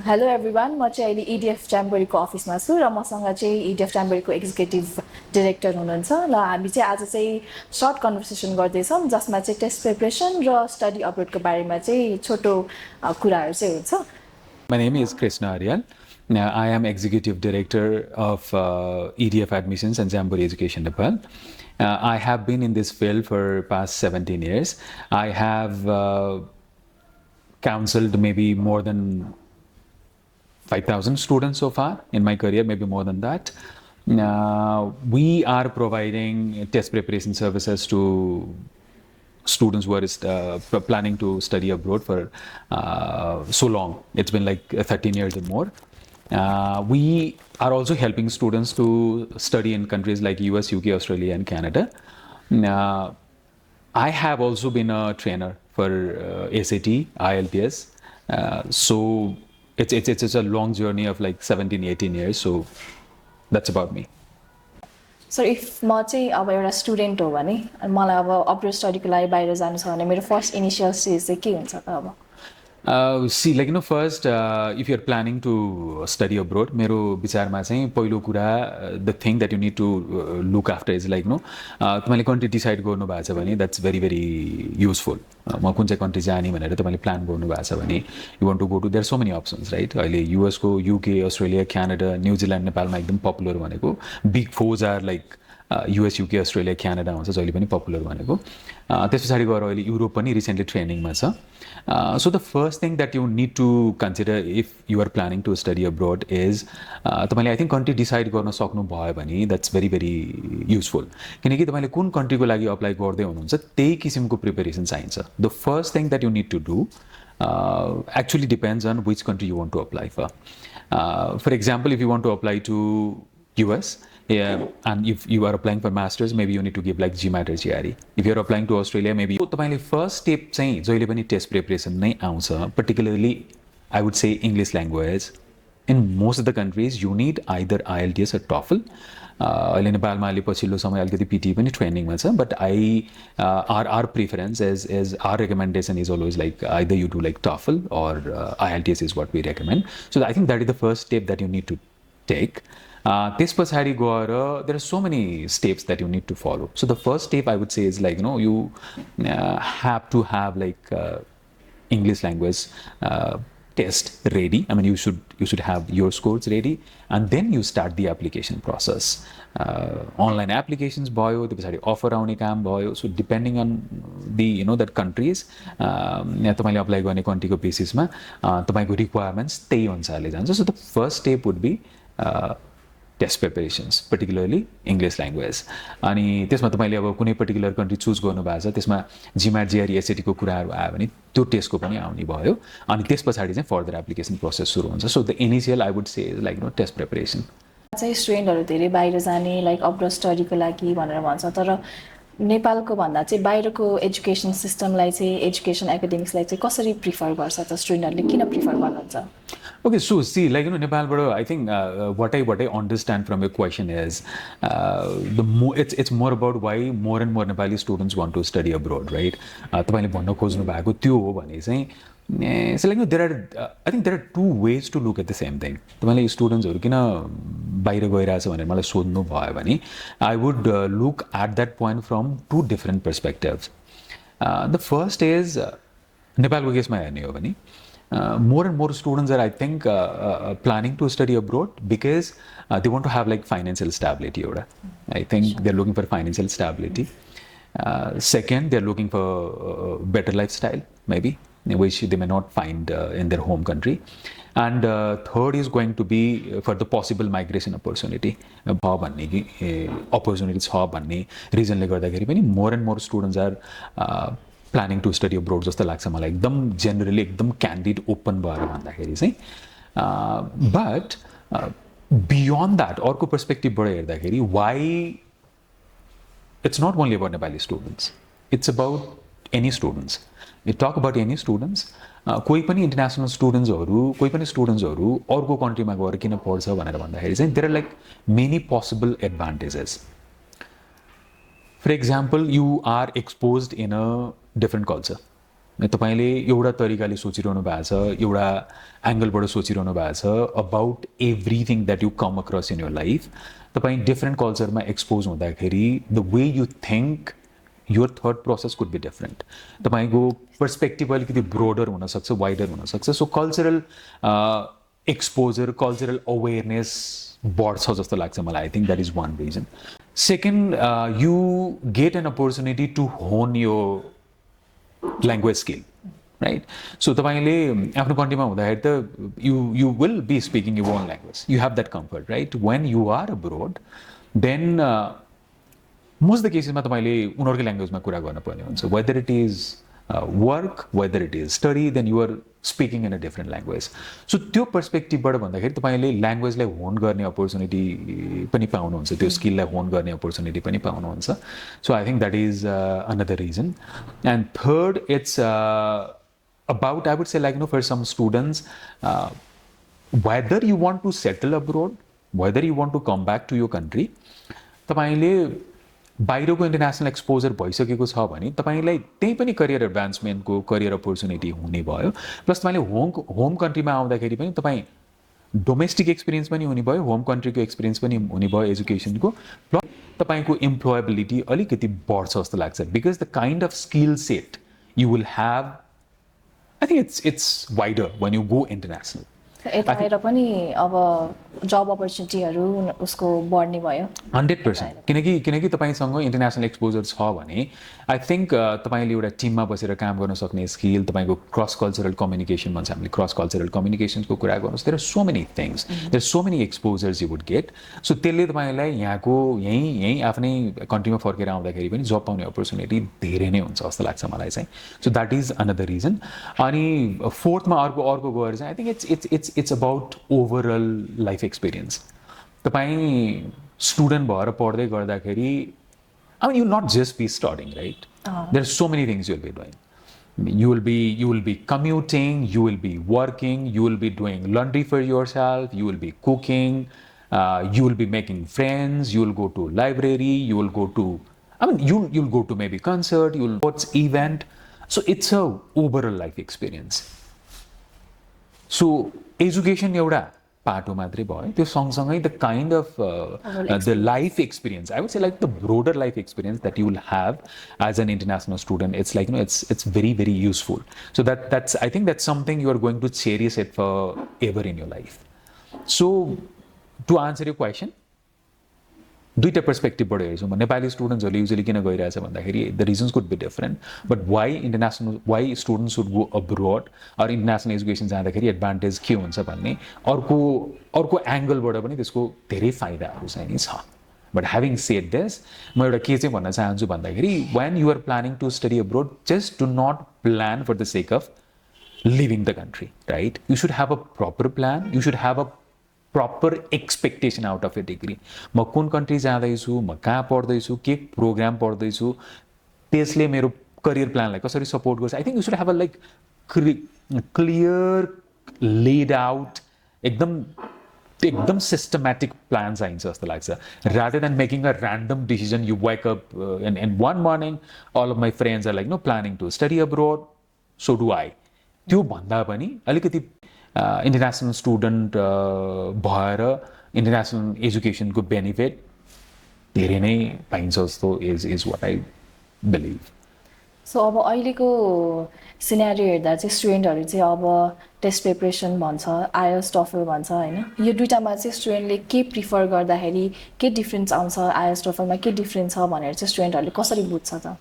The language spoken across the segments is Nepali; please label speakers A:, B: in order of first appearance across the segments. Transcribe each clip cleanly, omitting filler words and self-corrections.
A: हेलो एभ्रिवान, म चाहिँ अहिले इडिएफ च्याम्बरीको अफिसमा छु र मसँग चाहिँ इडिएफ च्याम्बरीको एक्जिक्युटिभ डिरेक्टर हुनुहुन्छ र हामी चाहिँ आज चाहिँ सर्ट कन्भर्सेसन गर्दैछौँ जसमा चाहिँ टेस्ट प्रिपरेसन र स्टडी अपलोडको बारेमा चाहिँ छोटो कुराहरू चाहिँ हुन्छ।
B: My name is Krishna Aryal. I am Executive Director of EDF Admissions and Jamboree Education Nepal. I have been in this field for past 17 years. I have counseled maybe more than 5,000 students so far in my career, maybe more than that. We are providing test preparation services to students who are planning to study abroad for so long. It's been like 13 years or more. We are also helping students to study in countries like US, UK, Australia, and Canada. I have also been a trainer for SAT, IELTS. So it's a long journey of like 17, 18 years. So that's about me.
A: So if म चाहिँ अब एउटा स्टुडेन्ट हो भने मलाई अब अपलोड स्टडीको लागि बाहिर जानु छ भने मेरो फर्स्ट इनिसियल स्टेज चाहिँ के हुन्छ त अब?
B: See, like, first, if you're planning to study abroad, मेरो विचारमा चाहिँ पहिलो कुरा, the thing that you need to look after is like, तपाईँले कन्ट्री डिसाइड गर्नु भएको छ भने that's very, very useful. म कुन चाहिँ कन्ट्री जाने भनेर तपाईँले प्लान गर्नु भएको छ भने you want to go to, there are so many options, right? अहिले युएसको, युके, अस्ट्रेलिया, क्यानाडा, न्युजिल्यान्ड, नेपालमा एकदम पपुलर भनेको big fours are like US, UK, Australia, Canada हुन्छ जहिले पनि पपुलर भनेको। त्यस पछाडि गएर अहिले युरोप पनि रिसेन्टली ट्रेनिङमा छ। So the first thing that you need to consider if you are planning to study abroad is तपाईँले आई थिङ्क कन्ट्री डिसाइड गर्न सक्नुभयो भने द्याट्स भेरी भेरी युजफुल, किनकि तपाईँले कुन कन्ट्रीको लागि अप्लाई गर्दै हुनुहुन्छ त्यही किसिमको प्रिपेरेसन चाहिन्छ। The first thing that you need to do actually depends on which country you want to apply for. For example, if you want to apply to US, and if you are applying for masters, maybe you need to give like GMAT or GRE. If you're applying to Australia, maybe तपाईँले first step चाहिँ जहिले पनि टेस्ट प्रिपरेसन नै आउँछ, particularly I would say English language. In most of the countries, you need either IELTS or TOEFL. अहिले नेपालमा अहिले पछिल्लो समय अलिकति पिटी पनि ट्रेनिङमा छ, but our preference is our recommendation is always like either you do like TOEFL or IELTS is what we recommend. So I think that is the first step that you need to take. त्यस पछाडि गएर there are so many steps that you need to follow. So the first step I would say is like, you have to have like English language test ready. I mean, you should have your scores ready, and then you start the application process. Online applications भयो, त्यो पछाडि offer आउने काम भयो. So depending on the that countries, तपाईँले अप्लाई गर्ने कन्ट्रीको बेसिसमा तपाईँको रिक्वायरमेन्ट्स त्यही अनुसारले जान्छ. So the first step would be test preparations, particularly English language. अनि त्यसमा तपाईँले अब कुनै पर्टिकुलर कन्ट्री चुज गर्नुभएको छ, त्यसमा जिम्याट, जिआरई, एसएटीको कुराहरू आयो भने त्यो टेस्टको पनि आउने भयो. अनि त्यस पछाडि चाहिँ फर्दर एप्लिकेसन प्रोसेस सुरु हुन्छ. So the initial I would say like test preparation.
A: चाहिँ स्टुडेन्टहरू धेरै बाहिर जाने लाइक अपलोड स्टडीको लागि भनेर भन्छ, तर नेपालको भन्दा चाहिँ बाहिरको एजुकेसन सिस्टमलाई चाहिँ एजुकेसन एकाडेमिक्सलाई चाहिँ कसरी प्रिफर गर्छ त स्टुडेन्टहरूले, किन प्रिफर गर्नुहुन्छ?
B: Okay, so see, like Nepal, I think what I understand from your question is it's more about why more and more Nepali students want to study abroad, right? तपाईँले भन्न खोज्नु भएको त्यो हो भने चाहिँ so like I think there are two ways to look at the same thing. तपाईँले स्टुडेन्ट्सहरू किन बाहिर गइरहेछ भनेर मलाई सोध्नु भयो भने I would look at that point from two different perspectives. The first is नेपालको केसमा हेर्ने हो भने more and more students are, I think, planning to study abroad because they want to have like financial stability. I think they're looking for financial stability. Second, they're looking for better lifestyle, maybe, which they may not find in their home country. And third is going to be for the possible migration opportunity. Opportunities reasonले गर्दाखेरि पनि more and more students are planning to study abroad जस्तो लाग्छ मलाई, एकदम जेनरली एकदम क्यान्डिड ओपन भएर भन्दाखेरि चाहिँ. बट बियोन्ड द्याट अर्को पर्सपेक्टिभबाट हेर्दाखेरि why it's not only about Nepali students, it's about any students. You talk about any students. कोही पनि इन्टरनेसनल स्टुडेन्ट्सहरू, कोही पनि स्टुडेन्ट्सहरू अर्को कन्ट्रीमा गएर किन पढ्छ भनेर भन्दाखेरि चाहिँ there are like many possible advantages. For example, you are exposed in a different culture. तपाईँले एउटा तरिकाले सोचिरहनु भएको छ, एउटा एङ्गलबाट सोचिरहनु भएको छ about everything that you come across in your life. तपाईँ डिफ्रेन्ट कल्चरमा एक्सपोज हुँदाखेरि the way you think your thought process could be different. तपाईँको पर्सपेक्टिभ अलिकति ब्रोडर हुनसक्छ, वाइडर हुनसक्छ। So cultural exposure, cultural awareness बढ्छ जस्तो लाग्छ मलाई। I think that is one reason. Second, you get an opportunity to hone यो language skill, right? So तपाईँले आफ्नो कन्ट्रीमा हुँदाखेरि त you will be speaking your own language. You have that comfort, right? When you are abroad, then most of the cases मा तपाईँले उनीहरुकै ल्याङ्ग्वेजमा कुरा गर्न पर्ने हुन्छ। Whether it is work, whether it is study, then you are speaking in a different language. So त्यो पर्सपेक्टिभबाट भन्दाखेरि तपाईँले ल्याङ्ग्वेजलाई होन गर्ने अपर्च्युनिटी पनि पाउनुहुन्छ, त्यो स्किललाई होन गर्ने अपर्च्युनिटी पनि पाउनुहुन्छ। So I think that is another reason. And third, it's about, I would say, like, for some students, whether you want to settle abroad, whether you want to come back to your country, तपाईले बाहिरको इन्टरनेसनल एक्सपोजर भइसकेको छ भने तपाईलाई त्यही पनि करियर एडभान्समेन्टको, करियर अपर्च्युनिटी हुने भयो। प्लस तपाईले होम कन्ट्रीमा आउँदाखेरि पनि तपाईँ डोमेस्टिक एक्सपिरियन्स पनि हुने भयो, होम कन्ट्रीको एक्सपिरियन्स पनि हुने भयो एजुकेसनको। प्लस तपाईँको इम्प्लोएबिलिटी अलिकति बढ्छ जस्तो लाग्छ, because the kind of skill set you will have, I think it's wider when you go international.
A: यता आएर पनि अब जब अपर्च्युनिटीहरू उसको बढ्ने भयो
B: 100%। किनकि तपाईसँग इन्टरनेसनल एक्सपोजर छ भने आई थिङ्क तपाईँले एउटा टिममा बसेर काम गर्न सक्ने स्किल, तपाईँको क्रस कल्चरल कम्युनिकेसन भन्छ हामीले, क्रस कल्चरल कम्युनिकेसनको कुरा गर्नुहोस्, there are so many things, there are so many exposures you would get. So त्यसले तपाईँलाई यहीँ आफ्नै कन्ट्रीमा फर्केर आउँदाखेरि पनि जब पाउने अपर्च्युनिटी धेरै नै हुन्छ जस्तो लाग्छ मलाई चाहिँ। So that is another reason. अनि फोर्थमा अर्को गएर चाहिँ I think it's about overall life experience. तपाईँ स्टुडेन्ट भएर पढ्दै गर्दाखेरि, I mean, you'll not just be studying, right? There are so many things you'll be doing. You will be commuting, you will be working, you will be doing laundry for yourself, you will be cooking, you will be making friends, you will go to library, you will go to, I mean, you'll go to maybe concert, you'll watch event. So it's a overall life experience. So education एउटा पाटो मात्रै भयो, त्यो सँगसँगै the kind of the life experience, I would say like the broader life experience that you will have as an international student, it's like it's very very useful. So that's I think that's something you are going to cherish it for ever in your life. So to answer your question, दुईवटा पर्सपेक्टिभबाट हेर्छौँ। नेपाली स्टुडेन्ट्सहरूले युजली किन गइरहेछ भन्दाखेरि the reasons could be different, but why students should go abroad or international education जाँदाखेरि एडभान्टेज के हुन्छ भन्ने अर्को एङ्गलबाट पनि त्यसको धेरै फाइदाहरू चाहिँ नि छ। बट ह्याभिङ सेड दिस, म एउटा के चाहिँ भन्न चाहन्छु भन्दाखेरि, when you are planning to study abroad, just do not plan for the sake of leaving the country, right? You should have a proper plan, you should have a proper expectation out of a degree. म कुन कन्ट्री जाँदैछु, म कहाँ पढ्दैछु, के प्रोग्राम पढ्दैछु, त्यसले मेरो करियर प्लानलाई कसरी सपोर्ट गर्छ। I think you should have a like clear laid out, एकदम सिस्टमेटिक प्लान चाहिन्छ जस्तो लाग्छ, rather than making a random decision. You wake up and one morning all of my friends are like no planning to study abroad, so do I. त्यो भन्दा पनि अलिकति इन्टरनेसनल स्टुडेन्ट भएर इन्टरनेसनल एजुकेसनको बेनिफिट धेरै नै पाइन्छ जस्तो is what I believe.
A: So अब अहिलेको सिनेरियो हेर्दा चाहिँ स्टुडेन्टहरू चाहिँ अब टेस्ट प्रिपरेसन भन्छ, आइएल्स टफल भन्छ होइन, यो दुइटामा चाहिँ स्टुडेन्टले के प्रिफर गर्दाखेरि के डिफ्रेन्स आउँछ, आइएल्स टफलमा के डिफ्रेन्स छ भनेर चाहिँ स्टुडेन्टहरूले कसरी बुझ्छ त?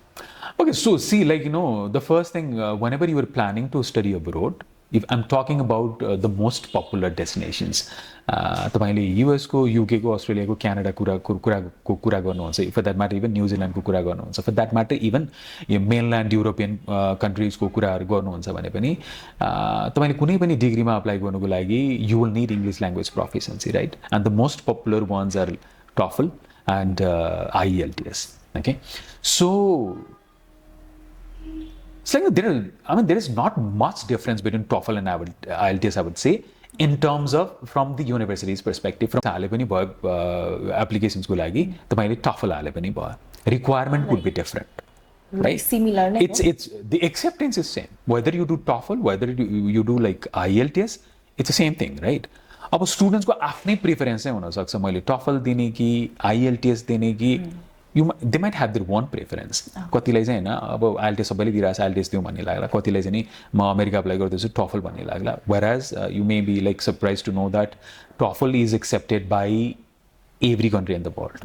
B: Okay, so see, like, the first thing, whenever you are planning to study abroad, if I'm talking about the most popular destinations, तपाईँले युएसको, युकेको, अस्ट्रेलियाको, क्यानाडाको कुरा गर्नुहुन्छ, फर द्याट म्याटर इभन न्युजिल्यान्डको कुरा गर्नुहुन्छ, फर द्याट म्याटर इभन यो मेनल्यान्ड युरोपियन कन्ट्रिजको कुराहरू गर्नुहुन्छ भने पनि तपाईँले कुनै पनि डिग्रीमा अप्लाई गर्नुको लागि you will need English language proficiency, right? And the most popular ones are TOEFL and IELTS, okay? So it's like there is not much difference between TOEFL and IELTS, I would say, in terms of from the university's perspective. From हाले पनि भयो applications को लागि तपाईले TOEFL हाले पनि भयो, requirement would be different, right?
A: Similar नै हो?
B: It's the acceptance is same. Whether you do TOEFL, whether you do like IELTS, it's the same thing, right? अब स्टुडेन्ट्सको आफ्नै प्रिफरेन्स नै हुनसक्छ मैले टफल दिने कि आइएलटिएस दिने कि they might have their own preference कतिलाई चाहिँ होइन अब आइएलटिएस सबैले दिइरहेको छ आइएलटिएस दिउँ भन्ने लाग्ला कतिलाई चाहिँ नि म अमेरिका अप्लाई गर्दैछु टफल भन्ने लाग्ला whereas you may be like surprise to know that TOEFL is accepted by every country in the world,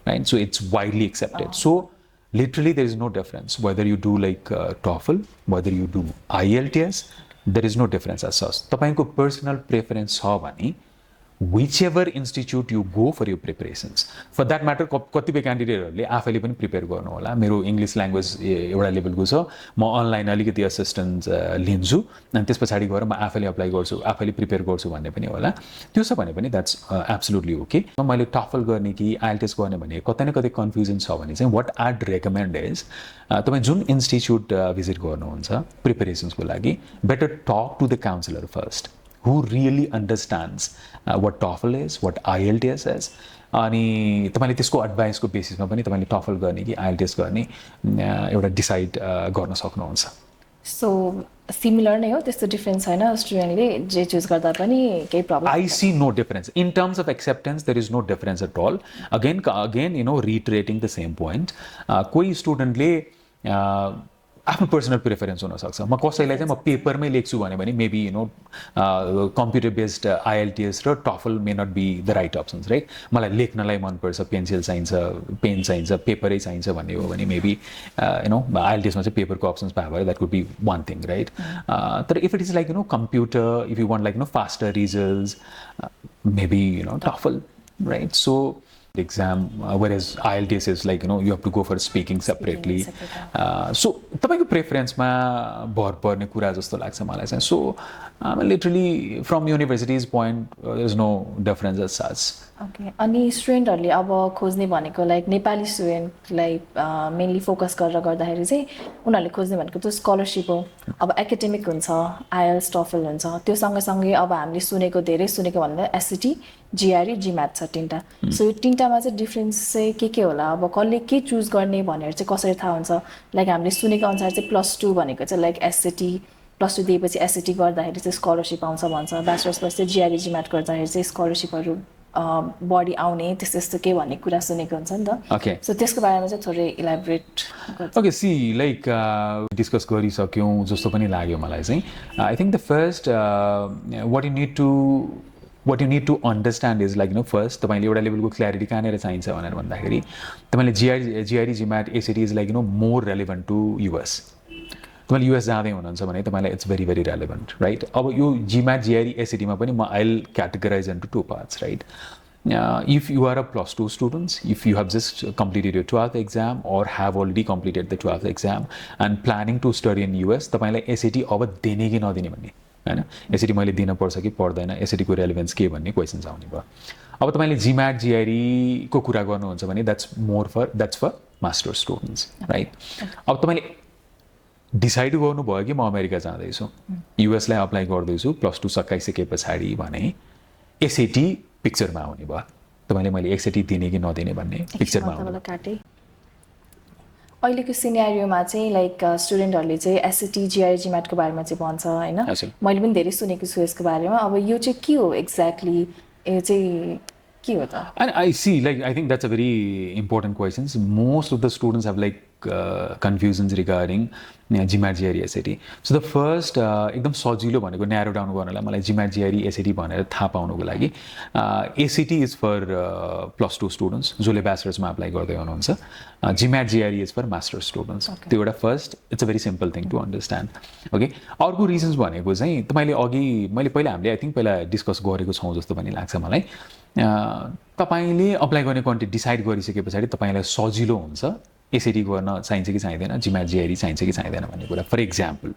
B: right? So it's widely accepted. So literally there is no difference whether you do like TOEFL, whether you do IELTS, there is no difference as such. तपाईको personal preference छ भने whichever institute you go for your preparations. For that matter, कतिपय क्यान्डिडेटहरूले आफैले पनि प्रिपेयर गर्नु होला मेरो इङ्ग्लिस ल्याङ्ग्वेज एउटा लेभलको छ म अनलाइन अलिकति असिस्टेन्स लिन्छु अनि त्यस पछाडि गएर म आफैले अप्लाई गर्छु आफैले प्रिपेयर गर्छु भन्ने पनि होला त्यो छ भने पनि द्याट्स एब्सोल्युटली ओके मैले टफल गर्ने कि आइएलटिएस गर्ने भने कतै न कतै कन्फ्युजन छ भने चाहिँ वाट आइड रेकमेन्ड इज तपाईँ जुन इन्स्टिट्युट भिजिट गर्नुहुन्छ प्रिपेरेसन्सको लागि better talk to the counsellor first who really understands what TOEFL is, what IELTS is. अनि तपाईँले त्यसको एडभाइसको बेसिसमा पनि तपाईँले टफल गर्ने कि आइएलटिएस गर्ने एउटा डिसाइड गर्न सक्नुहुन्छ
A: सो सिमिलर नै हो त्यस्तो डिफरेन्स छैन स्टुडेन्टले जे चुज गर्दा पनि केही problem
B: I see no difference in terms of acceptance there is no difference at all again you know reiterating the same point कोही स्टुडेन्टले आफ्नो पर्सनल प्रिफरेन्स हुनसक्छ म कसैलाई चाहिँ म पेपरमै लेख्छु भने maybe you know computer based IELTS र TOEFL may not be the right options right मलाई लेख्नलाई मनपर्छ पेन्सिल चाहिन्छ पेन चाहिन्छ पेपरै चाहिन्छ भन्ने हो भने मेबी यु नो आइएलटिएसमा चाहिँ पेपरको अप्सन्स पायो भने that could be one thing right तर if it is like you know computer if you want like you know faster results maybe you know TOEFL right so exam whereas IELTS is like you know you have to go for speaking separately so तपाईको प्रेफरेन्समा भर पर्ने कुरा जस्तो लाग्छ मलाई चाहिँ so literally from university's point there is no difference as such
A: okay अनि स्टुडेन्टहरूले अब खोज्ने भनेको लाइक नेपाली स्टुडेन्टलाई मेनली फोकस गरेर गर्दाखेरि चाहिँ उनीहरूले खोज्ने भनेको त्यो स्कलरसिप हो अब एकाडेमिक हुन्छ आइएल्स टफल हुन्छ त्यो सँगसँगै अब हामीले सुनेको धेरै सुनेको भन्दा एससिटी जिआरई जिम्याट छ तिनवटा सो यो तिनवटामा चाहिँ डिफ्रेन्स चाहिँ के होला अब कसले के चुज गर्ने भनेर चाहिँ कसरी थाहा हुन्छ लाइक हामीले सुनेको अनुसार चाहिँ +2 भनेको चाहिँ लाइक एससिटी +2 दिएपछि एससिटी गर्दाखेरि चाहिँ स्कलरसिप आउँछ भन्छ ब्याचलर्स पछि चाहिँ जिआरई जिम्याट गर्दाखेरि चाहिँ स्कलरसिपहरू बढी आउने त्यस्तो त्यस्तो के भन्ने कुरा सुनेको हुन्छ नि त
B: ओके
A: सो त्यसको बारेमा चाहिँ थोरै elaborate
B: okay see like discuss गरिसक्यौँ जस्तो पनि लाग्यो मलाई चाहिँ I think the first what you need to understand is like you know first तपाईँले एउटा लेभलको क्ल्यारिटी कहाँनिर चाहिन्छ भनेर भन्दाखेरि तपाईँले GRE GMAT ACT is like you know more relevant to US तपाईँले युएस जाँदै हुनुहुन्छ भने तपाईँलाई it's very very relevant right अब यो जिम्याट जिआरई एसिटीमा पनि म I'll categorize into two parts right if you are a +2 students if you have just completed your 12th exam or have already completed the 12th exam and planning to study in US तपाईँलाई एसिटी अब दिने कि नदिने भन्ने हैन एसिटी मैले दिन पर्छ कि पर्दैन एसिटीको रेलेभेन्स के भन्ने क्वेसन्स आउने भयो अब तपाईँले जिम्याट जिआरई को कुरा गर्नुहुन्छ भने that's for master students right अब तपाईँले डिसाइड गर्नुभयो कि म अमेरिका जाँदैछु युएसलाई अप्लाई गर्दैछु +2 सकाइसके पछाडि भने एसिटी पिक्चरमा आउने भयो तपाईँले मैले एसिटी दिने कि नदिने भन्ने पिक्चरमा आउने
A: अहिलेको सिनेरियोमा चाहिँ लाइक स्टुडेन्टहरूले चाहिँ एससिटी जिआरई जिम्याटको बारेमा चाहिँ भन्छ होइन मैले पनि धेरै सुनेको छु यसको बारेमा अब यो चाहिँ के हो एक्ज्याक्टली यो चाहिँ के हो त
B: And I see, like, I think that's a very important question. Most of the students have like confusions regarding GMAT, GRE, SAT. So the first, एकदम सजिलो भनेको narrow down गर्नलाई मलाई GMAT, GRE, SAT भनेर थाहा पाउनुको लागि ACT is for +2 students जसले ब्याचलर्समा अप्लाई गर्दै हुनुहुन्छ GMAT, GRE is for master students. त्यो एउटा first it's a very simple thing to understand okay अर्को रिजन्स भनेको चाहिँ तपाईँले अघि मैले पहिला हामीले आई थिङ्क पहिला डिस्कस गरेको छौँ जस्तो पनि लाग्छ मलाई तपाईँले अप्लाई गर्ने कन्टेन्ट डिसाइड गरिसके पछाडि तपाईँलाई सजिलो हुन्छ एसिटी गर्न चाहिन्छ कि चाहिँदैन जिम्याट जिआरई चाहिन्छ कि चाहिँदैन भन्ने कुरा for example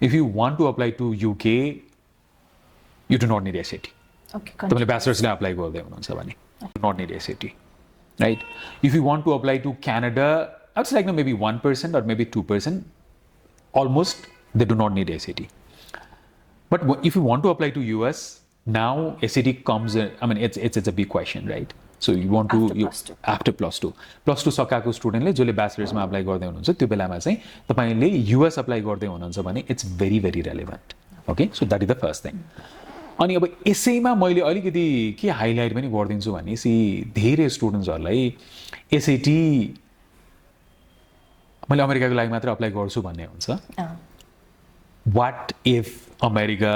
B: if you want to apply to UK you do not need ACT तपाईँले ब्याचलर्सले अप्लाई गर्दै हुनुहुन्छ भने not need ACT right? If you want to apply to Canada, I would say like no, maybe 1% or maybe 2%, almost they do not need ACT. But if you want to apply to US, now ACT comes in, I mean, it's a big question, right? So you want to
A: After plus two.
B: After plus two सकाएको स्टुडेन्टले जसले ब्याचलर्समा अप्लाई गर्दै हुनुहुन्छ त्यो बेलामा चाहिँ तपाईँले युएस अप्लाई गर्दै हुनुहुन्छ भने it's very very relevant okay so that is the first thing अनि अब यसैमा मैले अलिकति के हाइलाइट पनि गरिदिन्छु भनेपछि धेरै स्टुडेन्ट्सहरूलाई एसएटी मैले अमेरिकाको लागि मात्र अप्लाई गर्छु भन्ने हुन्छ what if America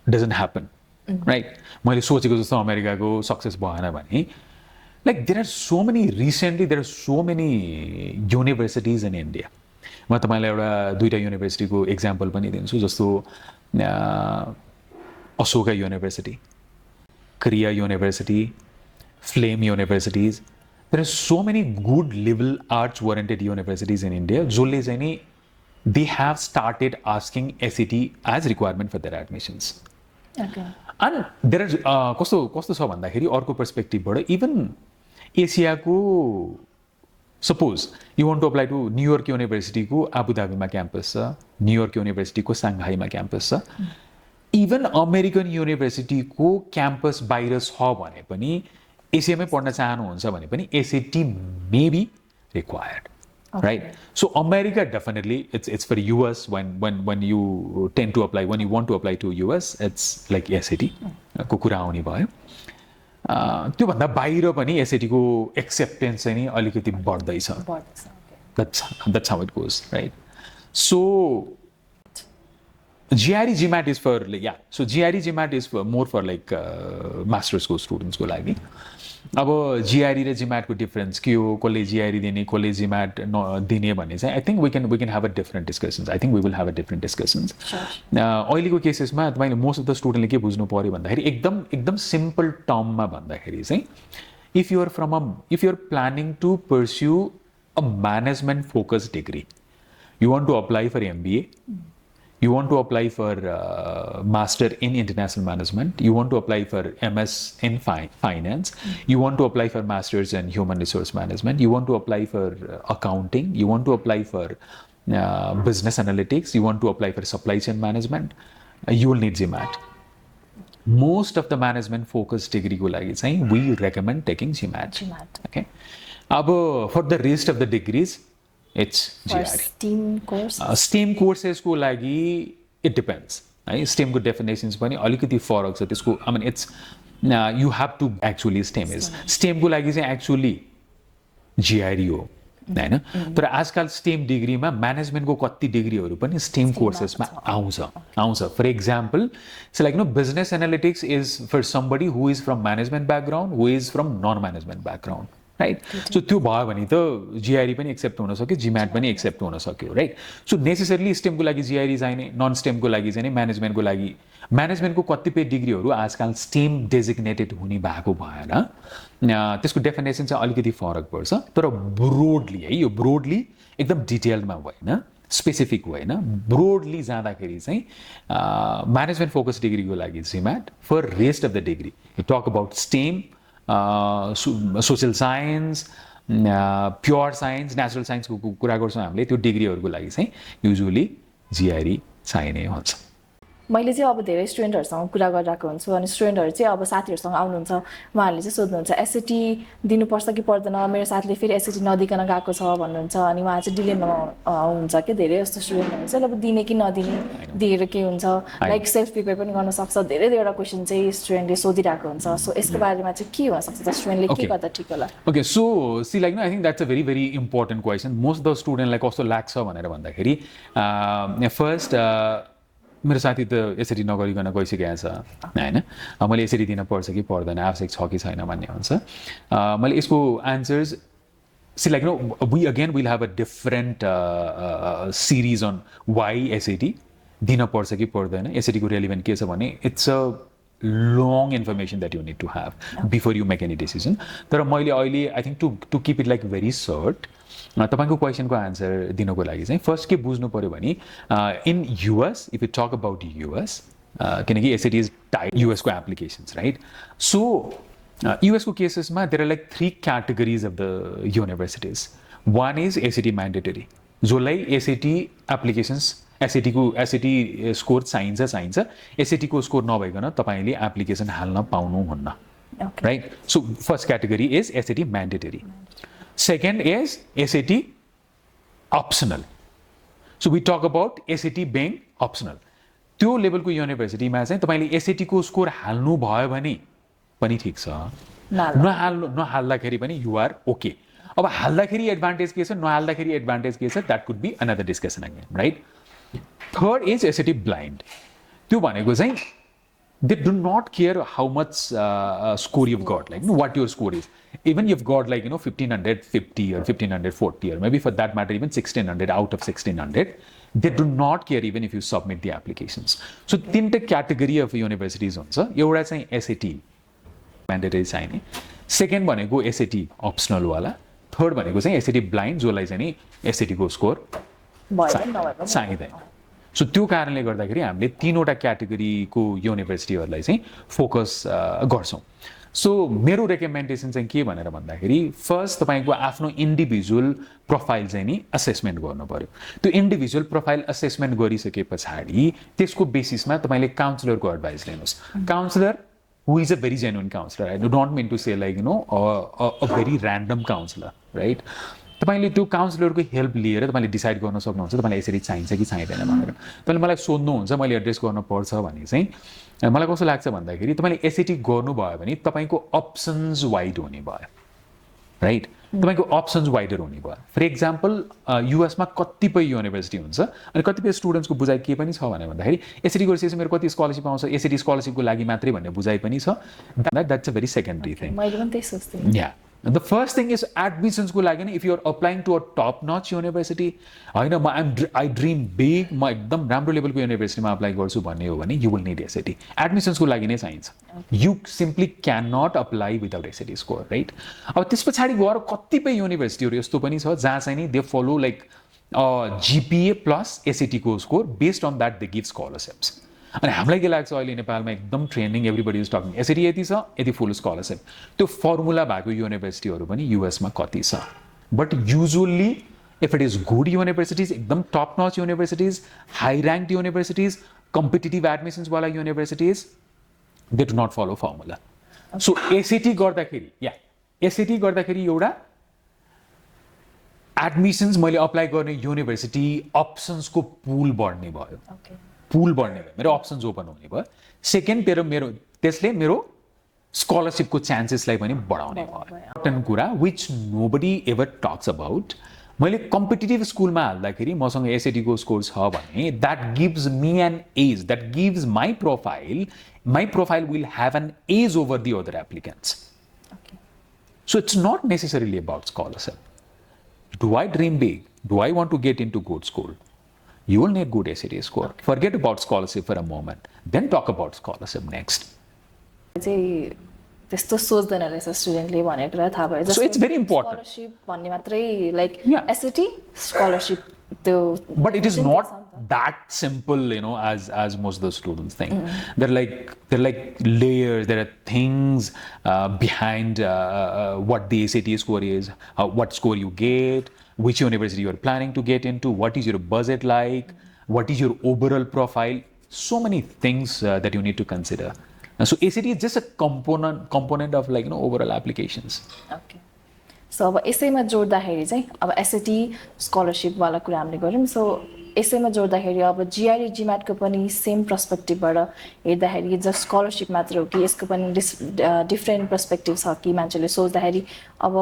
B: doesn't happen right मैले सोचेको जस्तो अमेरिकाको सक्सेस भएन भने like there are so many recently there are so many universities in India म तपाईँलाई एउटा दुईवटा युनिभर्सिटीको इक्जाम्पल पनि दिन्छु जस्तो Ashoka university Krea university FLAME universities there are so many good liberal arts oriented universities in India जसले चाहिँ नि they have started asking SAT as requirement for their admissions.
A: Okay.
B: And there are कस्तो छ भन्दाखेरि अर्को पर्सपेक्टिभबाट इभन एसियाको suppose you want to apply to New York युनिभर्सिटीको आबुधाबीमा क्याम्पस छ न्युयोर्क युनिभर्सिटीको साङ्घाईमा क्याम्पस छ इभन अमेरिकन युनिभर्सिटीको क्याम्पस बाहिर छ भने पनि एसियामै पढ्न चाहनुहुन्छ भने पनि SAT may be required right so America definitely it's for US when you tend to apply when you want to apply to US it's like SAT को कुरा आउने भयो त्यो भन्दा बाहिर पनि SAT को एक्सेप्टेन्स चाहिँ नि अलिकति बढ्दैछ that's how it goes right so GRE GMAT is for like yeah so GRE GMAT is for more for like masters को students को लागि अब GRE र GMAT को डिफरेन्स के हो कसले GRE दिने कसले GMAT दिने भन्ने चाहिँ I think we can have a different discussions I think we will have a different discussions अहिलेको केसेसमा तपाईँले मोस्ट अफ द स्टुडेन्टले के बुझ्नु पऱ्यो भन्दाखेरि एकदम सिम्पल टर्ममा भन्दाखेरि चाहिँ if you're planning to pursue a management focus degree you want to apply for MBA you want to apply for master in international management you want to apply for MS in finance you want to apply for masters in human resource management you want to apply for accounting you want to apply for business analytics you want to apply for supply chain management you will need GMAT most of the management focused degree ko lagi chahi we recommend taking GMAT okay abo for the rest of the degrees it's GRE.
A: STEM courses?
B: STEM courses को लागि it depends. है STEM को definitions पनि अलिकति फरक छ त्यसको I mean it's you have to actually STEM is STEM को लागि चाहिँ actually GRE हो हैन तर आजकल STEM डिग्रीमा म्यानेजमेन्टको कति डिग्रीहरू पनि STEM कोर्सेसमा आउँछ for example so like business analytics is for somebody who is from management background who is from non management background right so त्यो भयो भने त GRE पनि एक्सेप्ट हुन सक्यो GMAT पनि एक्सेप्ट हुन सक्यो राइट सो नेसेसरली स्टेमको लागि GRE चाहिने नन स्टेमको लागि चाहिँ म्यानेजमेन्टको लागि म्यानेजमेन्टको कतिपय डिग्रीहरू आजकल स्टेम डेजिग्नेटेड हुने भएको भएर त्यसको डेफिनेसन चाहिँ अलिकति फरक पर्छ तर ब्रोडली है यो ब्रोडली एकदम डिटेल्डमा होइन स्पेसिफिक होइन ब्रोडली जाँदाखेरि चाहिँ म्यानेजमेन्ट फोकस डिग्रीको लागि GMAT for rest of the degree you talk about STEM social science pure science natural साइन्सको कुरा गर्छौँ हामीले त्यो डिग्रीहरूको लागि चाहिँ युजुअली GRE चाहिने हुन्छ
A: मैले चाहिँ अब धेरै स्टुडेन्टहरूसँग कुरा गरिरहेको हुन्छु अनि स्टुडेन्टहरू चाहिँ अब साथीहरूसँग आउनुहुन्छ उहाँहरूले चाहिँ सोध्नुहुन्छ एसएटी दिनुपर्छ कि पर्दैन मेरो साथीले फेरि एसएटी नदिकन गएको छ भन्नुहुन्छ अनि उहाँ चाहिँ डिलेमा हुन्छ कि धेरै जस्तो स्टुडेन्टहरू चाहिँ अब दिने कि नदिने दिएर के हुन्छ लाइक सेल्फ प्रिपेयर पनि गर्न सक्छ धेरैवटा क्वेसन चाहिँ स्टुडेन्टले सोधिरहेको हुन्छ सो यसको बारेमा चाहिँ के हुन सक्छ स्टुडेन्टले के गर्दा ठिक होला
B: okay so see like I think that's a very important question most of the स्टुडेन्टलाई कस्तो लाग्छ भनेर भन्दाखेरि फर्स्ट मेरो साथी त एसएटी नगरिकन गइसकेको छ होइन मैले एसएटी दिन पर्छ कि पर्दैन आवश्यक छ कि छैन भन्ने हुन्छ मैले यसको answers see like we again will have a different series on why SAT दिन पर्छ कि पर्दैन एसएटीको रेलिभेन्ट के छ भने it's a long information that you need to have before you make any decision तर मैले अहिले I think to keep it like very short तपाईँको क्वेसनको आन्सर दिनको लागि चाहिँ फर्स्ट के बुझ्नु पऱ्यो भने in US if you talk about US किनकि एसएटी इज टाइड युएसको एप्लिकेसन्स राइट सो युएसको केसेसमा there are like 3 categories of the universities one is SAT mandatory जसलाई एसएटी एप्लिकेसन्स एसएटी स्कोर चाहिन्छ एसएटीको स्कोर नभइकन तपाईँले एप्लिकेसन हाल्न पाउनुहुन्न
A: Okay.
B: right? So first category is SAT mandatory. Second is SAT optional. So we talk about SAT being optional. त्यो लेभलको युनिभर्सिटीमा चाहिँ तपाईँले एसएटी को स्कोर हाल्नु भयो भने पनि ठिक छ, नहाल्दाखेरि पनि यु आर ओके. अब हाल्दाखेरि एडभान्टेज के छ, नहाल्दाखेरि एडभान्टेज के छ, that could be another discussion again, right? Third is SAT blind. त्यो भनेको चाहिँ they do not care how much score you've got, like what your score is. Even you've got 1550 or 1540 or maybe for that matter even 1600 out of 1600, they do not care even if you submit the applications. So तीनटा category of universities हुन्छ. एउटा चाहिँ SAT mandatory चाहिने, सेकेन्ड भनेको SAT optional वाला, थर्ड भनेको चाहिँ SAT blind जसलाई चाहिँ नि SAT को स्कोर चाहिँदैन. सो त्यो कारणले गर्दाखेरि हामीले तीनवटा क्याटेगोरीको युनिभर्सिटीहरूलाई चाहिँ फोकस गर्छौँ. सो मेरो रेकमेन्डेसन चाहिँ के भनेर भन्दाखेरि फर्स्ट तपाईँको आफ्नो इन्डिभिजुअल प्रोफाइल चाहिँ नि असेसमेन्ट गर्नु पऱ्यो. त्यो इन्डिभिजुअल प्रोफाइल असेसमेन्ट गरिसके पछाडि त्यसको बेसिसमा तपाईँले काउन्सिलरको एडभाइस लिनुहोस्. Counsellor who is a very genuine counsellor, I do not mean to say a very random counsellor, right? तपाईँले त्यो काउन्सिलरको हेल्प लिएर तपाईँले डिसाइड गर्न सक्नुहुन्छ तपाईँलाई यसरी चाहिन्छ कि चाहिँदैन भनेर. तपाईँले मलाई सोध्नुहुन्छ मैले एड्रेस गर्नुपर्छ भने चाहिँ मलाई कस्तो लाग्छ भन्दाखेरि तपाईँले एसएटी गर्नुभयो भने तपाईँको अप्सन्स वाइड हुने भयो, राइट? तपाईँको अप्सन्स वाइडर हुने भयो. फर इक्जाम्पल युएसमा कतिपय युनिभर्सिटी हुन्छ अनि कतिपय स्टुडेन्ट्सको बुझाइ के पनि छ भने भन्दाखेरि एसएटी गरिसकेपछि मेरो कति स्कलरसिप आउँछ, एसएटी स्कलरसिपको लागि मात्रै भन्ने बुझाइ पनि छ. That's a very secondary thing. Yeah the first thing is admissions को लागि नि if you are applying to a top notch university, हैन I dream big, म एकदम राम्रो लेभलको युनिभर्सिटीमा अप्लाई गर्छु भन्ने हो भने you will need SAT. Admissions को लागि नै चाहिन्छ. You simply cannot apply without SAT score, right? अब त्यस पछाडि गएर कतिपय युनिभर्सिटीहरू यस्तो पनि छ जहाँ चाहिँ नि they follow like GPA plus SAT को score, based on that they give scholarships. अनि हामीलाई के लाग्छ अहिले नेपालमा एकदम trending everybody is talking SAT यति छ यति फुल स्कलरसिप. त्यो फर्मुला भएको युनिभर्सिटीहरू पनि युएसमा कति छ. But usually if it is good universities, एकदम top notch universities, high rank universities, competitive एडमिसन्सवाला universities, they do not follow formula. So SAT गर्दाखेरि एउटा एडमिसन्स मैले अप्लाई गर्ने युनिभर्सिटी अप्सन्सको पुल बढ्ने भयो, मेरो अप्सन्स ओपन हुने भयो. सेकेन्ड त्यसले मेरो स्कलरसिपको चान्सेसलाई पनि बढाउने भयो. इम्पोर्टेन्ट कुरा which nobody ever talks about, मैले कम्पिटिटिभ स्कुलमा हाल्दाखेरि मसँग एसएटीको स्कोर छ भने that gives me an edge, that gives my profile will have an edge over the other applicants. So it's not necessarily about scholarship. Do I dream big? Do I want to get into good school? You will need good SAT score. Forget about scholarship for a moment. Then talk about scholarship next.
A: त्यस्तो सोच्दैन रहेछ स्टुडेन्टले भनेर थाहा भयो.
B: So it's very important.
A: Scholarship भन्ने मात्रै लाइक एसएटी स्कलरशिप त्यो.
B: But it is not that simple, as most of the students think. There are like layers. There are things behind what the SAT score is, what score you get, which university you are planning to get into, what is your budget like, what is your overall profile. So many things that you need to consider. So ACT is just a component of overall applications.
A: Okay. So अब यसैमा जोड्दाखेरि चाहिँ अब एसएटी स्कलरशिपवाला कुरा हामीले गऱ्यौँ. सो यसैमा जोड्दाखेरि अब जिआरई जिम्याटको पनि सेम पर्सपेक्टिभबाट हेर्दाखेरि जस्ट स्कलरशिप मात्र हो कि यसको पनि डिफ्रेन्ट पर्सपेक्टिभ छ कि मान्छेले सोच्दाखेरि अब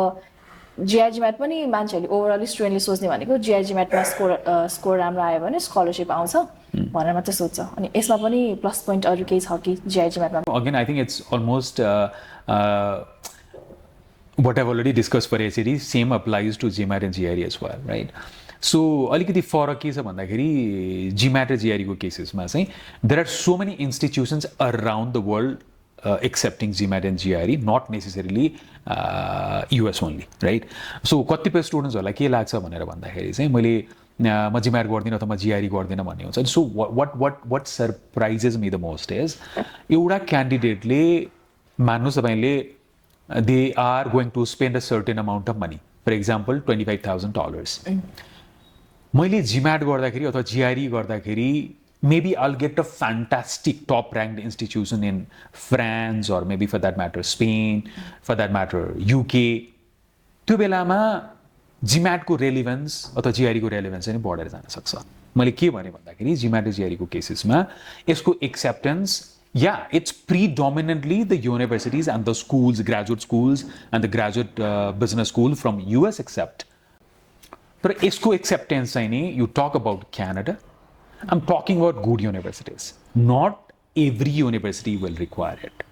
A: जिआरई जिम्याट पनि मान्छेहरूले ओभरअल स्टुडेन्टले सोच्ने भनेको जिआरई जिम्याटमा स्कोर राम्रो आयो भने स्कलरशिप आउँछ भनेर मात्रै सोध्छ. अनि यसमा पनि प्लस पोइन्ट अरू केही छ कि जिआरई जिम्याटमा?
B: Again, I think it's almost what I've already discussed for ACD, same applies to GMAT and GRE as well, right? So अलिकति फरक के छ भन्दाखेरि GMAT र GRE को केसेसमा चाहिँ there are so many institutions around the world accepting GMAT and GRE, not necessarily US only, right? So कतिपय स्टुडेन्ट्सहरूलाई के लाग्छ भनेर भन्दाखेरि चाहिँ म जिम्याट गर्दिनँ अथवा म जिआरई गर्दिनँ भन्ने हुन्छ. So what surprises me the most is एउटा क्यान्डिडेटले मान्नुहोस् तपाईँले they are going to spend a certain amount of money, for example $25,000. मैले जिम्याट गर्दाखेरि अथवा जिआरई गर्दाखेरि maybe I'll get a fantastic top ranked institution in France or maybe for that matter Spain, for that matter UK. त्यो बेलामा जिम्याटको रेलिभेन्स अथवा जिआरईको रेलिभेन्स चाहिँ बढेर जान सक्छ। मैले के भने भन्दाखेरि जिम्याट र जिआरईको केसेसमा यसको acceptance it's predominantly the universities and the schools, graduate schools and the graduate business school from US accept. तर यसको एक्सेप्टेन्स चाहिँ नि you talk about Canada, I'm talking about good universities. Not every university will require it.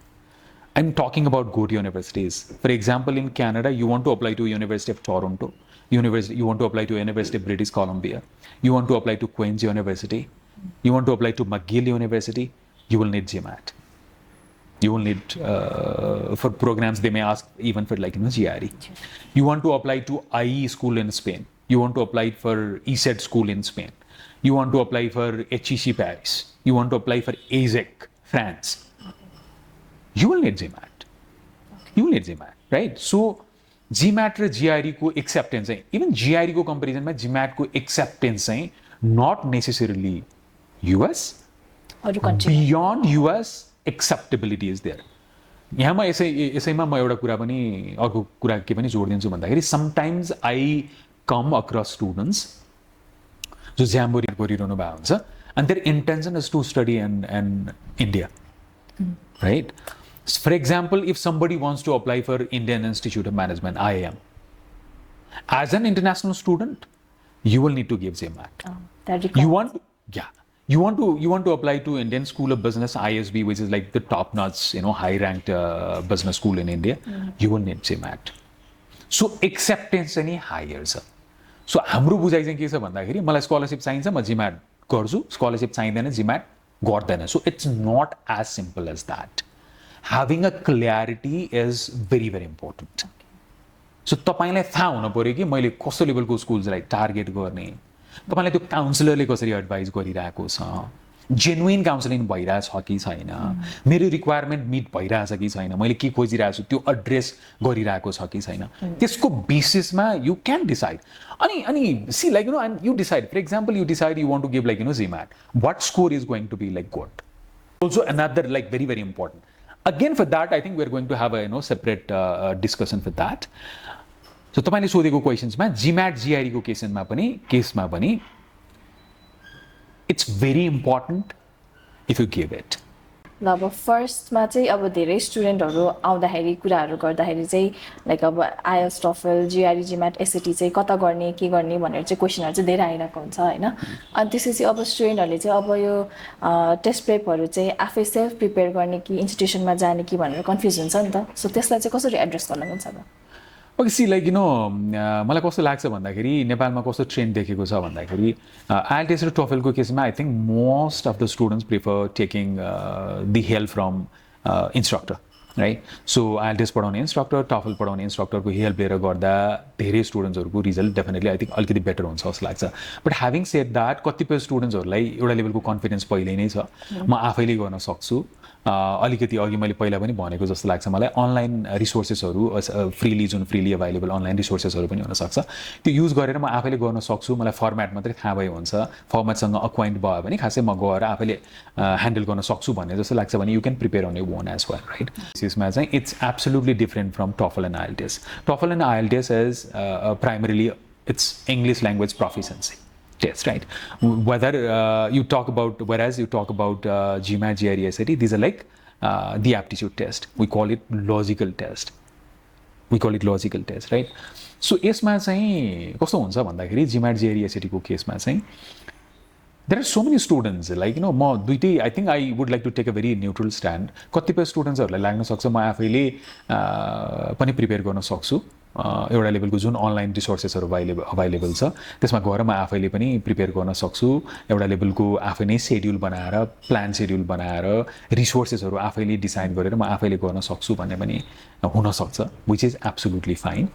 B: I'm talking about good universities. For example, in Canada, you want to apply to University of Toronto, you want to apply to University of British Columbia, you want to apply to Queen's University, you want to apply to McGill University, you will need GMAT. You will need, for programs, they may ask even for GRE. You want to apply to IE school in Spain. You want to apply for ESET school in Spain. You want to apply for HEC Paris. You want to apply for ASEC France. You will need GMAT. You will need GMAT, right? So, GMAT र GRE को acceptance, even GRE को comparison में GMAT को acceptance, not necessarily US. Beyond US, acceptability is there. यहाँ म यसैमा म एउटा कुरा पनि अर्को कुरा के पनि जोड दिन्छु भन्दाखेरि sometimes I come across students जो Jamboree गरिरहनु भएको हुन्छ and their intention is to study in India, right? For example, if somebody wants to apply for Indian Institute of Management, IIM, as an international student, you will need to give GMAT. You want to apply to Indian School of Business, ISB, which is like the top-notch, high-ranked business school in India. You will need GMAT. So acceptance any higher, sir. So हाम्रो बुझाइ चाहिँ के छ भन्दाखेरि मलाई स्कलरशिप चाहिन्छ म GMAT गर्छु, स्कलरशिप चाहिँदैन GMAT गर्दैन. So it's not as simple as that. Having a clarity is very, very important. So तपाईलाई थाहा हुनु पर्यो कि मैले कस्तो लेभलको स्कुल्सलाई टार्गेट गर्ने, तपाईलाई त्यो काउन्सिलरले कसरी एडभाइस गरिरहेको छ, जेन्युइन काउन्सिलिङ भइरहेछ कि छैन, मेरो रिक्वायरमेन्ट मिट भइरहेछ कि छैन, मैले के खोजिरहेको छु त्यो एड्रेस गरिरहेको छ कि छैन, त्यसको बेसिसमा यु क्यान डिसाइड. अनि C and you decide. For example, you decide you want to give GMAT. What score is going to be good? Also another very, very important. Again, for that, I think we're going to have a separate discussion for that. So, तपाईले सोधेको क्वेशन्समा GMAT GRE को केसमा पनि it's very important if you give it.
A: ल अब फर्स्टमा चाहिँ अब धेरै स्टुडेन्टहरू आउँदाखेरि कुराहरू गर्दाखेरि चाहिँ लाइक अब आइएल्स टफल जिआरई जिम्याट एसएटी चाहिँ कता गर्ने के गर्ने भनेर चाहिँ क्वेसनहरू चाहिँ धेरै आइरहेको हुन्छ होइन. अनि त्यसपछि अब स्टुडेन्टहरूले चाहिँ अब यो टेस्ट प्रेपहरू चाहिँ आफै सेल्फ प्रिपेयर गर्ने कि इन्स्टिट्युसनमा जाने कि भनेर कन्फ्युज हुन्छ नि त. सो त्यसलाई चाहिँ कसरी एड्रेस गर्नुहुन्छ त?
B: ओके सी मलाई कस्तो लाग्छ भन्दाखेरि नेपालमा कस्तो ट्रेन्ड देखेको छ भन्दाखेरि आइएलटिएस र टफलको केसमा I think most of the students prefer taking the help from instructor, right? So IELTS पढाउने इन्स्ट्रक्टर, टफल पढाउने इन्स्ट्रक्टरको हेल्प लिएर गर्दा धेरै स्टुडेन्ट्सहरूको रिजल्ट डेफिनेटली आई थिङ्क अलिकति बेटर हुन्छ जस्तो लाग्छ. बट ह्याभिङ सेड द्याट कतिपय स्टुडेन्ट्सहरूलाई एउटा लेभलको कन्फिडेन्स पहिल्यै नै छ, म आफैले गर्न सक्छु. अलिकति अघि मैले पहिला पनि भनेको जस्तो लाग्छ मलाई अनलाइन रिसोर्सेसहरू फ्रिली अभाइलेबल अनलाइन रिसोर्सेसहरू पनि हुनसक्छ, त्यो युज गरेर म आफैले गर्न सक्छु. मलाई फर्मेट मात्रै थाहा भयो हुन्छ, फर्मेटसँग अक्वाइन्ट भयो भने खासै म गएर आफैले ह्यान्डल गर्न सक्छु भन्ने जस्तो लाग्छ भने you can prepare on your own as well, right? त्यसमा चाहिँ it's absolutely different from TOEFL and IELTS. TOEFL and IELTS is primarily it's English language proficiency test, right? Whereas you talk about GMAT, GRE, SAT, these are like the aptitude test. We call it logical test, right? So यसमा चाहिँ कस्तो हुन्छ भन्दाखेरि GMAT, GRE, SAT को केसमा चाहिँ there are so many students म दुईटै I think I would like to take a very neutral stand. कतिपय स्टुडेन्ट्सहरूलाई लाग्न सक्छ म आफैले पनि प्रिपेयर गर्न सक्छु, एउटा लेभलको जुन अनलाइन रिसोर्सेसहरू अभाइलेबल छ त्यसमा गएर म आफैले पनि प्रिपेयर गर्न सक्छु, एउटा लेभलको आफै नै सेड्युल बनाएर प्लान सेड्युल बनाएर रिसोर्सेसहरू आफैले डिसाइड गरेर म आफैले गर्न सक्छु भन्ने पनि हुनसक्छ, विच इज एब्सोल्युटली फाइन.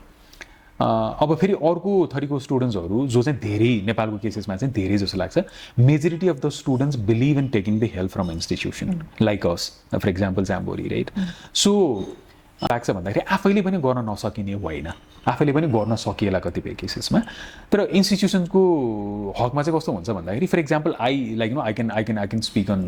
B: अब फेरि अर्को थरीको स्टुडेन्ट्सहरू जो चाहिँ धेरै नेपालको केसेसमा चाहिँ धेरै जस्तो लाग्छ, majority of the students believe in taking the help from institution like us, for example Jamboree, right? So लाग्छ भन्दाखेरि आफैले पनि गर्न नसकिने होइन, आफैले पनि गर्न सकिएला कतिपय केसेसमा तर इन्स्टिट्युसनको हकमा चाहिँ कस्तो हुन्छ भन्दाखेरि for example I can speak on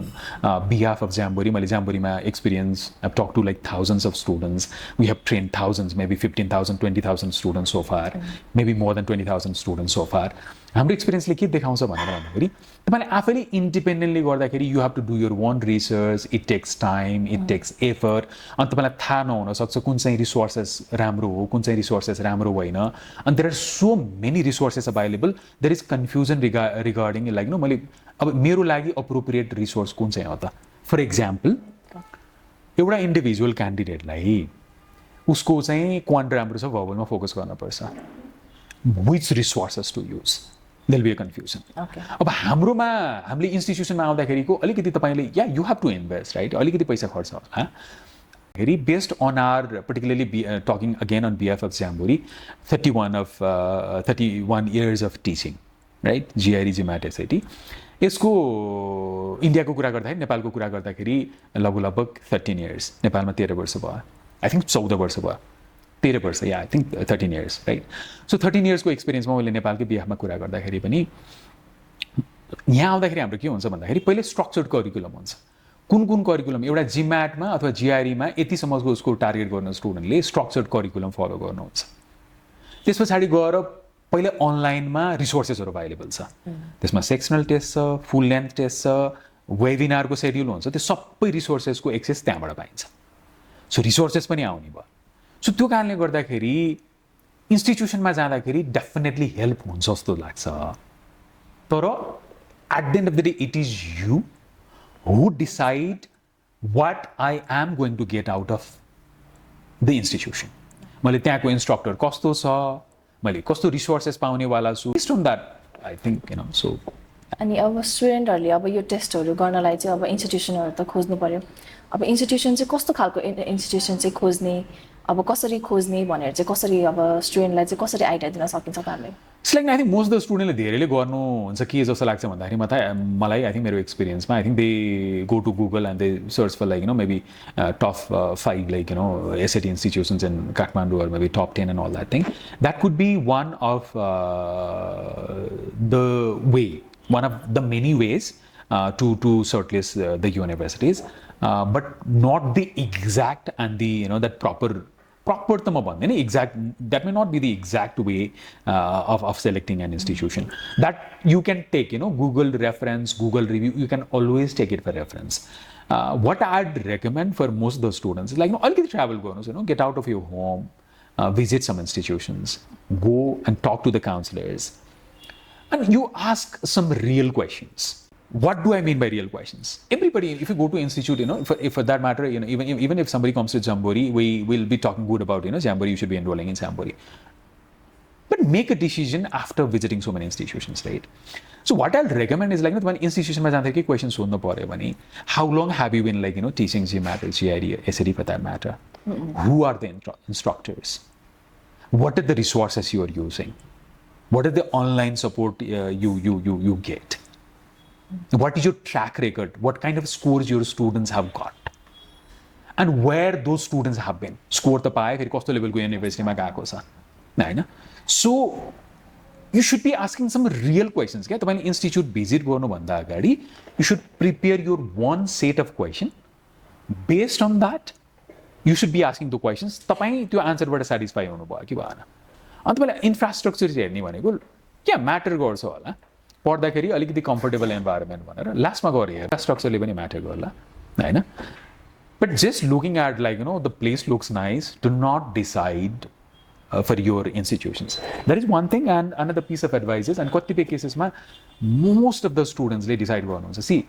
B: behalf of Jamboree मैले जाम्बोरीमा experience I talk to like thousands of students we have train thousands maybe 15,000 20,000 students so far maybe more than 20,000 students so far हाम्रो एक्सपिरियन्सले के देखाउँछ भनेर भन्दाखेरि तपाईँले आफैले इन्डिपेन्डेन्टली गर्दाखेरि you have to do your own research it takes time it takes effort अनि तपाईँलाई थाहा नहुनसक्छ कुन चाहिँ रिसोर्सेस राम्रो हो कुन चाहिँ रिसोर्सेस राम्रो होइन अनि there are so many resources available there is confusion regarding like no मैले अब मेरो लागि अप्रोप्रिएट रिसोर्स कुन चाहिँ हो त फर इक्जाम्पल एउटा इन्डिभिजुअल क्यान्डिडेटलाई उसको चाहिँ क्वान्ट राम्रो छ भर्बलमा फोकस गर्नुपर्छ which resources to use there be a confusion अब हाम्रोमा हामीले इन्स्टिट्युसनमा आउँदाखेरिको अलिकति तपाईँले या you have to invest right अलिकति पैसा खर्च होला फेरि based on our particularly talking again on behalf of Jamboree 31 years of teaching right GRE GMAT SAT यसको इन्डियाको कुरा गर्दाखेरि नेपालको कुरा गर्दाखेरि लगभग 13 इयर्स नेपालमा 13 वर्ष भयो आई थिङ्क 14 वर्ष भयो 13 वर्ष या I think 13 years right so 13 इयर्सको एक्सपिरियन्समा मैले नेपालकै बिहाफमा कुरा गर्दाखेरि पनि यहाँ आउँदाखेरि हाम्रो के हुन्छ भन्दाखेरि पहिले स्ट्रक्चर्ड करिकुलम हुन्छ कुन कुन करिकुलम एउटा जिम्याटमा अथवा जिआरईमा यतिसम्मको उसको टार्गेट गर्न स्टुडेन्टले स्ट्रक्चर्ड करिकुलम फलो गर्नुहुन्छ त्यस पछाडि गएर पहिले अनलाइनमा रिसोर्सेसहरू अभाइलेबल छ त्यसमा सेक्सनल टेस्ट छ फुल लेन्थ टेस्ट छ वेबिनारको सेड्युल हुन्छ त्यो सबै रिसोर्सेसको एक्सेस त्यहाँबाट पाइन्छ सो रिसोर्सेस पनि आउने भयो सो त्यो कारणले गर्दाखेरि इन्स्टिट्युसनमा जाँदाखेरि डेफिनेटली हेल्प हुन्छ जस्तो लाग्छ तर at the end of the day it is you who decide what I am going to get out of the institution मैले त्यहाँको इन्स्ट्रक्टर कस्तो छ मैले कस्तो रिसोर्सेस पाउनेवाला छु based on that I think you know so
A: अनि अब स्टुडेन्टहरूले अब यो टेस्टहरू गर्नलाई चाहिँ अब इन्स्टिट्युसनहरू त खोज्नु पर्यो अब इन्स्टिट्युसन चाहिँ कस्तो खालको इन्स्टिट्युसन चाहिँ खोज्ने अब कसरी खोज्ने भनेर चाहिँ कसरी अब स्टुडेन्टलाई चाहिँ कसरी आइडिया दिन सकिन्छ त हामीले
B: it's like I think most the स्टुडेन्टले धेरैले गर्नुहुन्छ के जस्तो लाग्छ भन्दाखेरि मलाई आई थिङ्क मेरो एक्सपिरियन्समा I think they go to Google and they search for like you know maybe top 5 like you know SAT institutions in Kathmandu or maybe top 10 and all that thing. That could be one of one of the many ways to shortlist the universities, but not the exact and the that proper त म भन्दैन exact, that may not be the exact way of selecting an institution. That you can take Google reference, Google review, you can always take it for reference. What I'd recommend for most of the students is like already travel गर्नुस् get out of your home, visit some institutions, go and talk to the counselors, and you ask some real questions. What do I mean by real questions? Everybody, if you go to institute, if for that matter, even if somebody comes to Jamboree, we will be talking good about, Jamboree, you should be enrolling in Jamboree. But make a decision after visiting so many institutions, right? So what I'll recommend is like, when institution mein jante ke questions sodnu paryo bhane, how long have you been like, teaching GMAT or GID, SAT for that matter? Who are the instructors? What are the resources you are using? What are the online support you get? What is your track record? What kind of scores your students have got? And where those students have been? Score ta paye, feri kasto level ko university ma gएको छ हैन? So you should be asking some real questions. क्या तपाईले institute visit गर्नु भन्दा अगाडि you should prepare your one set of question. Based on that, you should be asking the questions. तपाई त्यो आन्सर बाट satisfy हुनु भयो कि भएन? अनि तपाईले इन्फ्रास्ट्रक्चर हेर्ने भनेको के म्याटर गर्छ होला? पढ्दाखेरि अलिकति कम्फर्टेबल इन्भाइरोमेन्ट भनेर लास्टमा गरे इन्फ्रास्ट्रक्चरले पनि म्याटर गर्ला हैन but just looking at like the place looks nice do not decide for your institutions that is one thing and another piece of advises and कतिपय केसेसमा मोस्ट अफ द स्टुडेन्ट्सले डिसाइड गर्नुहुन्छ see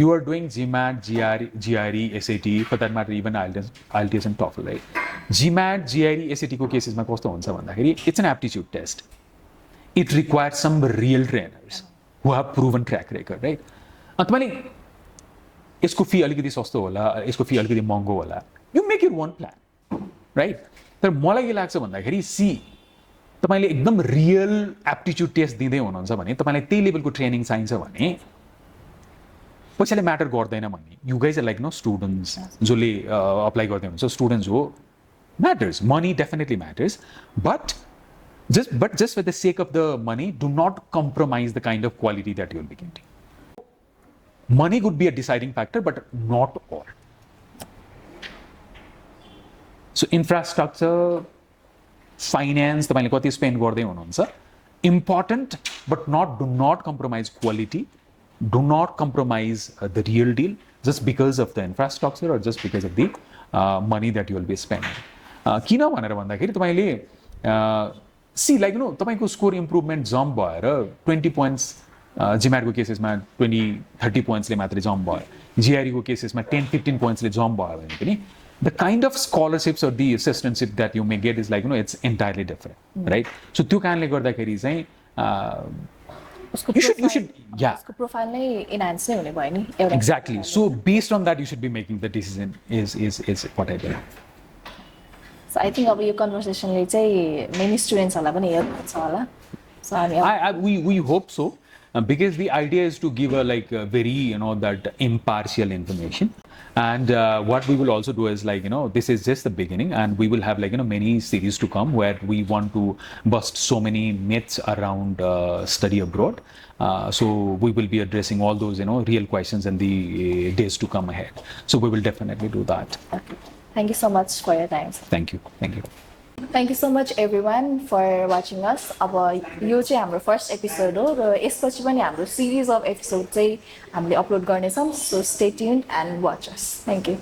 B: you are doing GMAT GRE SAT for that matter even IELTS and TOEFL right GMAT GRE एसएटीको केसेसमा कस्तो हुन्छ भन्दाखेरि it's an aptitude test it requires some real trainers who have proven track record, right? अनि तपाईले यसको फी अलिकति सस्तो होला यसको फी अलिकति महँगो होला you make your own plan, right? तर मलाई के लाग्छ भन्दाखेरि सी तपाईले एकदम रियल एप्टिट्युड टेस्ट दिँदै हुनुहुन्छ भने तपाईलाई त्यही लेभलको ट्रेनिङ चाहिन्छ भने पछिले म्याटर गर्दैन भन्ने you guys are like no students जसले अप्लाई गर्दै हुनुहुन्छ स्टुडेन्ट्स हो matters. Money definitely matters, but just for the sake of the money, do not compromise the kind of quality that you'll be getting. Money could be a deciding factor, but not all. So infrastructure, finance, तपाईँले कति स्पेन्ड गर्दै हुनुहुन्छ, important, but do not compromise quality. Do not compromise the real deal just because of the infrastructure or just because of the money that you will be spending. किन भनेर भन्दाखेरि तपाईँले सी लाइक नो तपाईँको स्कोर इम्प्रुभमेन्ट जम्प भएर 20 पोइन्ट्स जिम्याटको केसेसमा 20-30 पोइन्ट्सले मात्रै जम्प भयो, जिआरईको केसेसमा 10-15 पोइन्ट्सले जम्प भयो भने पनि the kind of scholarships or the assistantship that you may get is like, it's entirely different, right? So त्यो कारणले गर्दाखेरि चाहिँ you should yeah,
A: उसको प्रोफाइल नै इन्हान्स नै हुने भयो नि एउटा.
B: exactly. So based on that you should be making the decision is what I believe.
A: So I think अब यो कन्भर्सेसनले चाहिँ मेनी स्टुडेन्ट्सहरूलाई पनि हेल्प हुन्छ होला. So हामी
B: we hope so, because the idea is to give a very that impartial information, and what we will also do is this is just the beginning, and we will have many series to come where we want to bust so many myths around study abroad. So we will be addressing all those real questions in the days to come ahead. So we will definitely do that.
A: Okay. Thank you so much for your time.
B: Thank you.
A: Thank you so much everyone for watching us. अब यो चाहिँ हाम्रो फर्स्ट एपिसोड हो र यसपछि पनि हाम्रो सिरिज अफ एपिसोड चाहिँ हामीले अपलोड गर्नेछौँ. So stay tuned and watch us. Thank you.